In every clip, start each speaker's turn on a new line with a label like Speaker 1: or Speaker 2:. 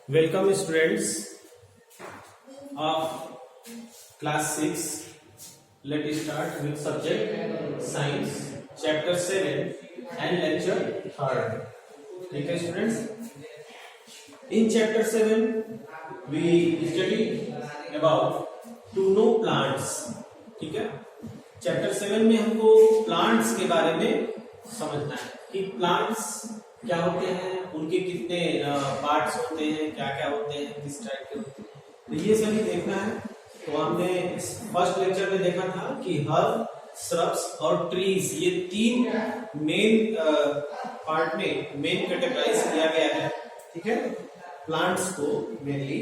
Speaker 1: Welcome students of class 6. Let us start with subject science chapter 7 and lecture 3rd. Okay students, in chapter 7 we study about to know plants. ठीक है, chapter 7 में हमको plants के बारे में समझना है कि प्लांट्स क्या होते हैं, उनके कितने पार्ट्स होते हैं, क्या क्या होते हैं, किस टाइप के होते हैं, तो ये सभी देखना है। तो हमने इस फर्स्ट लेक्चर में देखा था कि हर्ब, श्रब्स और ट्रीज ये तीन मेन पार्ट में मेन कैटेगराइज किया गया है। ठीक है, प्लांट्स को मेनली।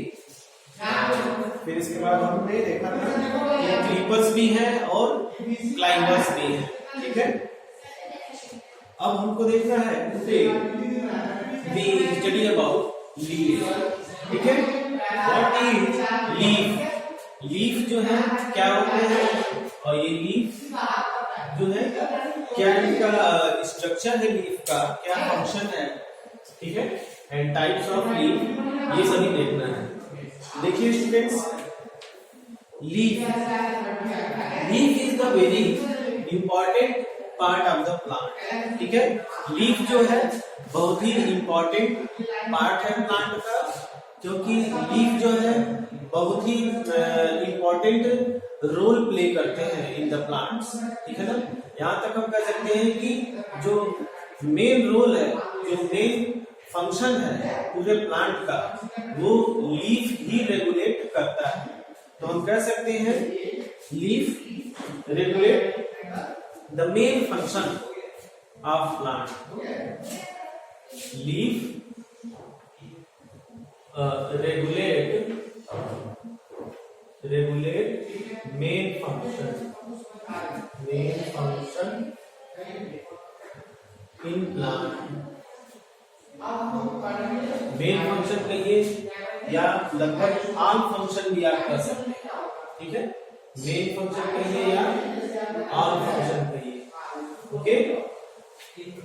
Speaker 1: फिर इसके बाद हमने देखा था कि क्रीपर्स भी हैं और क्लाइंबर्स भी हैं। ठीक है, अब हमको देखना है we study about leaf। ठीक है, what is leaf? लीफ जो है क्या होते हैं और ये लीफ जो है क्या इनका स्ट्रक्चर है, लीफ का क्या फंक्शन है। ठीक है, एंड टाइप्स ऑफ लीफ ये सभी देखना है। देखिए students, leaf is the very important part of the plant. ठीक है, लीफ जो है बहुत ही इंपॉर्टेंट पार्ट है प्लांट का, क्योंकि लीफ जो है बहुत ही इंपॉर्टेंट रोल प्ले करते हैं इन द प्लांट्स। ठीक है ना, यहाँ तक हम कह सकते हैं कि जो मेन रोल है, जो मेन फंक्शन है पूरे प्लांट का, वो लीफ ही रेगुलेट करता है। तो हम कह सकते हैं leaf regulate the main function of plant. Leaf regulate main function in plant। Main function कहिए या लगभग आल फंक्शन भी आप कर सकते हैं। ठीक है, मेन फंक्शन कहिए या आल फंक्शन कहिए। ओके,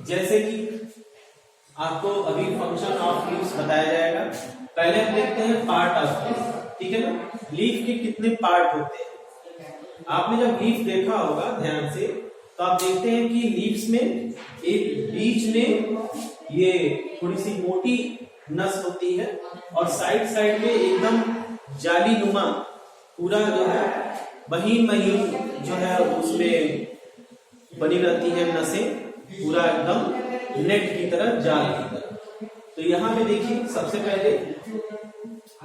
Speaker 1: जैसे कि आपको अभी फंक्शन ऑफ लीव्स बताया जाएगा। पहले हम देखते हैं पार्ट ऑफ लीफ। ठीक है ना, लीफ के कितने पार्ट होते हैं। आपने जब लीफ देखा होगा ध्यान से, तो आप देखते हैं कि लीव्स में एक बीच में ये थोड़ी सी मोटी नस होती है और साइड साइड में एकदम जाली नुमा पूरा जो है महीन जो है उसमें बनी रहती है नसें, पूरा एकदम नेट की तरह, जाल की तरह। तो यहाँ पे देखिए, सबसे पहले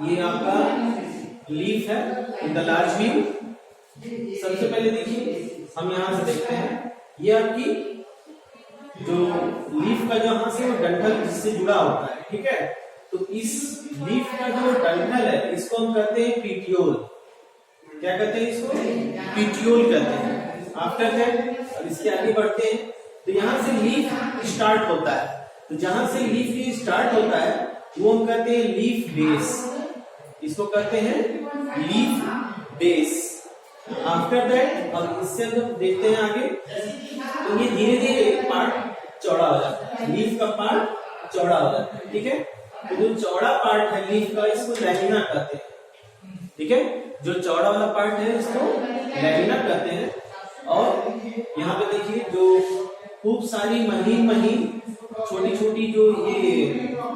Speaker 1: ये आपका लीफ है इन द लार्ज व्यू। सबसे पहले देखिए, हम यहाँ से देखते हैं ये आपकी जो लीफ का जो यहाँ से वो डंठल जिससे जुड़ा होता है। ठीक है, तो इस लीफ का जो डंठल है इसको हम कहते हैं पीटियोल। क्या कहते हैं इसको? पीटियोल कहते हैं। आफ्टर दैट अब इसके आगे बढ़ते हैं, तो यहाँ से लीफ स्टार्ट होता है। तो जहां से लीफ ये स्टार्ट होता है वो हम कहते हैं लीफ बेस। इसको कहते हैं लीफ बेस। आफ्टर दैट अब इससे जब देखते हैं आगे, तो ये धीरे धीरे पार्ट चौड़ा हो जाता है, लीफ का पार्ट चौड़ा हो जाता है। ठीक है, तो जो चौड़ा पार्ट है लीफ का इसको लैमिना कहते हैं। ठीक है, जो चौड़ा वाला पार्ट है इसको लैमिना कहते हैं। और यहाँ पे देखिए जो खूब सारी महीन छोटी छोटी जो ये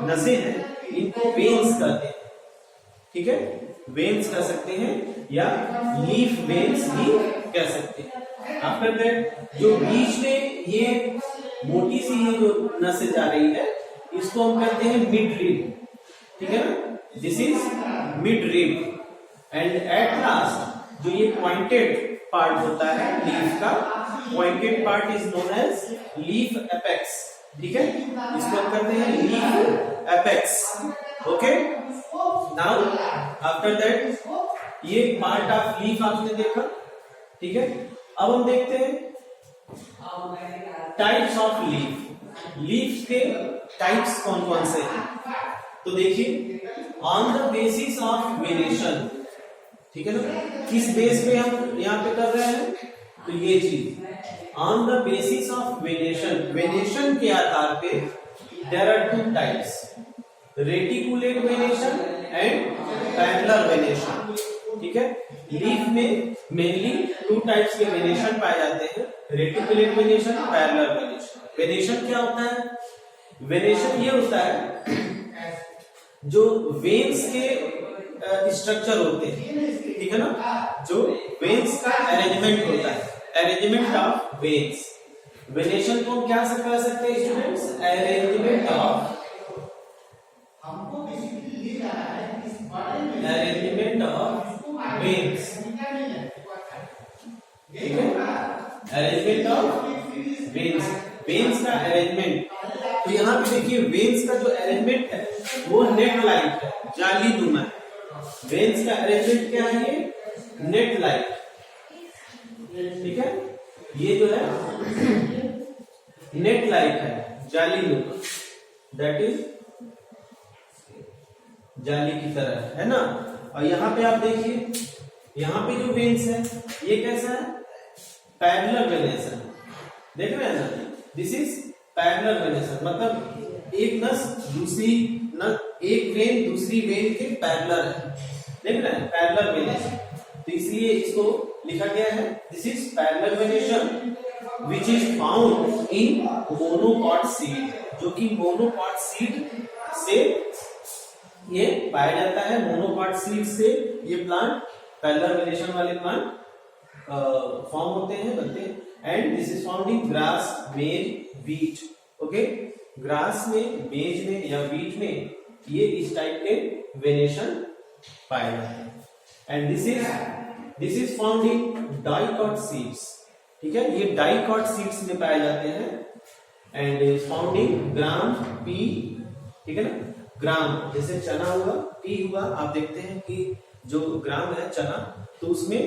Speaker 1: नसें हैं इनको वेन्स कहते हैं। ठीक है, वेन्स कह सकते हैं या लीफ वेन्स भी कह सकते हैं। आफ्टर दैट जो बीच में ये मोटी सी ये जो नसें जा रही है इसको हम कहते हैं मिड रिब। ठीक है ना, this is midrib. And at last जो ये पॉइंटेड पार्ट होता है लीफ का, pointed part is known as leaf apex. ठीक है, इसको हम कहते हैं leaf apex. Okay, now after that ये पार्ट ऑफ लीफ आपने देखा। ठीक है, अब हम देखते हैं टाइप्स ऑफ लीफ। लीफ के टाइप्स कौन कौन से हैं। तो देखिए, on the basis of variation. ठीक है ना, किस बेस पे हम यहाँ पे कर रहे हैं, तो ये चीज on the basis of variation. Variation के आधार पे there are two types. Reticulate venation and parallel venation. ठीक है, लीफ में मेनली 2 टाइप्स के वेनेशन पाए जाते हैं, reticulate venation, parallel venation. Venation क्या होता है? वेनेशन ये होता है जो वेन्स के स्ट्रक्चर होते हैं, ठीक है ना, जो वेन्स का अरेंजमेंट होता है, अरेंजमेंट ऑफ वेन्स। वेनेशन को हम क्या कह सकते हैं स्टूडेंट्स? Arrangement of veins. ठीक है, अरेंजमेंट ऑफ वेन्स, वेन्स का अरेंजमेंट। तो यहाँ पे देखिए वेन्स का जो अरेंजमेंट है वो नेट लाइक है, जाली नुमा है। वेन्स का अरेंजमेंट क्या है? ये नेट लाइक। ठीक है, ये जो है नेट लाइक है, जाली नुमा, दैट इज जाली की तरह है ना। और यहाँ पे आप देखिए, यहाँ पे जो वेन्स है ये कैसा है? Parallel venation. देख रहे हैं ना, दिस इज पैरेलल वेनेशन, मतलब एक नस दूसरी नस, एक वेन दूसरी वेन के पैरेलल है। देख रहे हैं, पैरेलल वेनेशन। तो इसलिए इसको लिखा गया है this is parallel venation which is found in monocot seed, जो कि मोनोकॉट सीड से ये पाया जाता है। मोनोकॉट सीड से ये प्लांट, पैरेलल वेनेशन वाले प्लांट फॉर्म होते हैं, बनते हैं। And this is found in grass, मेज, वीट। ओके, ग्रास में, मेज में या वीट में ये इस टाइप के वेनेशन पाए जाते हैं। And this is found in dicot seeds. ठीक है, ये डाइकॉट सीड्स में पाए जाते हैं। And is found in gram, P. ठीक है ना, ग्राम जैसे चना हुआ, पी हुआ, आप देखते हैं कि जो ग्राम है चना, तो उसमें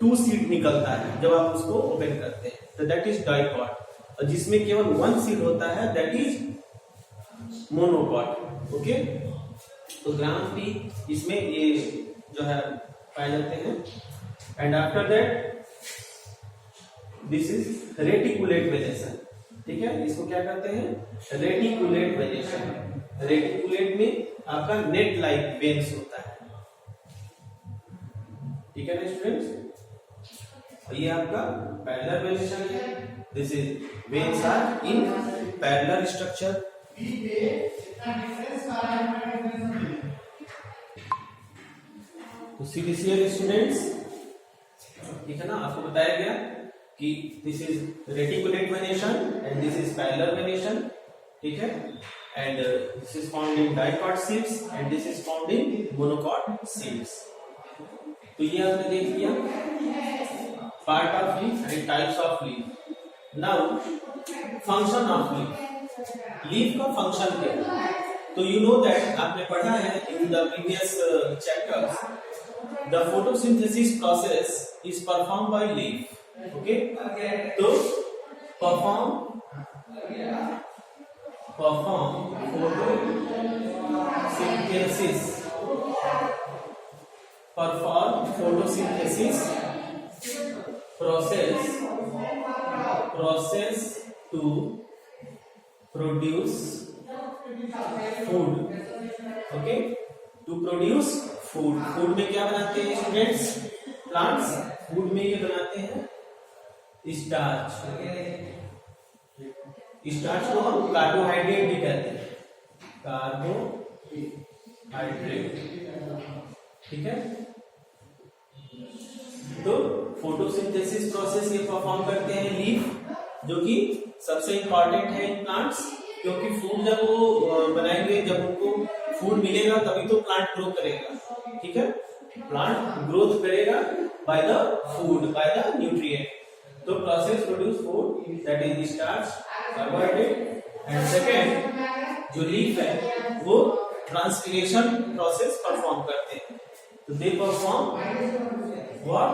Speaker 1: 2 सीड निकलता है जब आप उसको ओपन करते हैं, तो दैट इज डाइकॉट। और जिसमें केवल 1 सीड होता है दैट इज मोनोकॉट। ओके, तो ग्राम, पी इसमें ये जो है पाए जाते हैं। And after that this is reticulate venation. ठीक है, इसको क्या कहते हैं? Reticulate venation. रेटिकुलेट में आपका नेट लाइक वेन्स होता है। ठीक है ना स्टूडेंट्स, ये आपका पैरेलल वेनेशन है। This is veins are in parallel structure. तो सी दिस हियर स्टूडेंट्स, ठीक है ना, आपको बताया गया कि this is reticulate venation and this is parallel venation. ठीक है, and this is found in dicot seeds and this is found in monocot seeds. तो ये आपने देख लिया part of leaf and types of leaf. Now function of leaf, leaf का function क्या है? तो यू नो दैट आपने पढ़ा है in the previous chapters, the photosynthesis process is perform by leaf. Okay, तो perform photosynthesis, perform photosynthesis process to produce food। Okay, to produce food. Food में क्या बनाते हैं स्टूडेंट्स? प्लांट्स फूड में ये बनाते हैं स्टार्च। स्टार्च को हम कार्बोहाइड्रेट भी कहते हैं, कार्बोहाइड्रेट। ठीक है, तो फोटोसिंथेसिस प्रोसेस ये परफॉर्म करते हैं लीफ, जो कि सबसे इंपॉर्टेंट है इन प्लांट्स, क्योंकि फूड जब वो बनाएंगे, जब उनको फूड मिलेगा तभी तो प्लांट ग्रो करेगा। ठीक है, प्लांट ग्रोथ करेगा by the food, by the nutrient. तो process produce food that is starch, carbohydrate. And second जो लीफ है वो ट्रांसपिरेशन प्रोसेस परफॉर्म करते हैं। तो they perform what?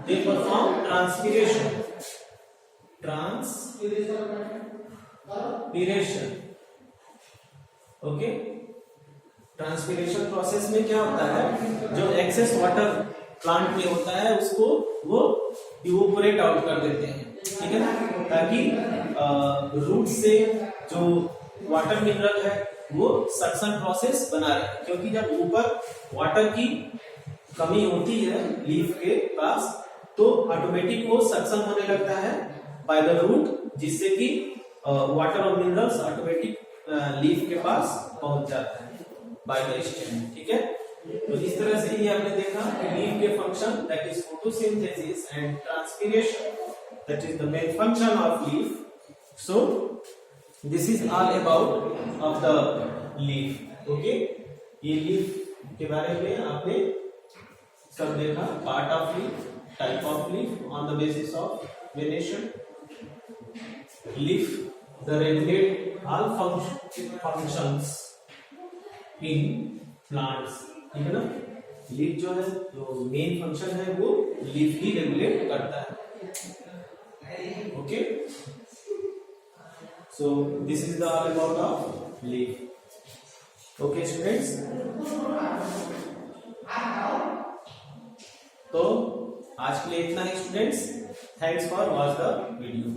Speaker 1: They perform transpiration. Okay, transpiration process में क्या होता है? जो एक्सेस वाटर प्लांट में होता है उसको वो इवोपोरेट आउट कर देते हैं। ठीक है ना, ताकि रूट से जो वाटर मिनरल है वो सक्शन प्रोसेस बना रहे हैं, क्योंकि जब ऊपर वाटर की कमी होती है लीफ के पास तो ऑटोमेटिक वो सक्शन होने लगता है बाय द रूट, जिससे कि वाटर और मिनरल्स ऑटोमेटिक लीफ के पास पहुंच जाता है बाय द स्टेम। ठीक है, तो इस तरह से ये आपने देखा कि लीफ के function that is photosynthesis and transpiration, that is the main function of leaf. So this is all about of the leaf. Okay, ये लीफ के बारे में आपने सब देखा, part of leaf, type of leaf on the basis of venation, leaf the regulate all functions in plants. ठीक है ना, लीफ जो है जो मेन फंक्शन है वो लीफ ही रेगुलेट करता है। Okay, so this is the all about of leaf. Okay students, तो आज के लिए इतना ही students. Thanks for watch the video.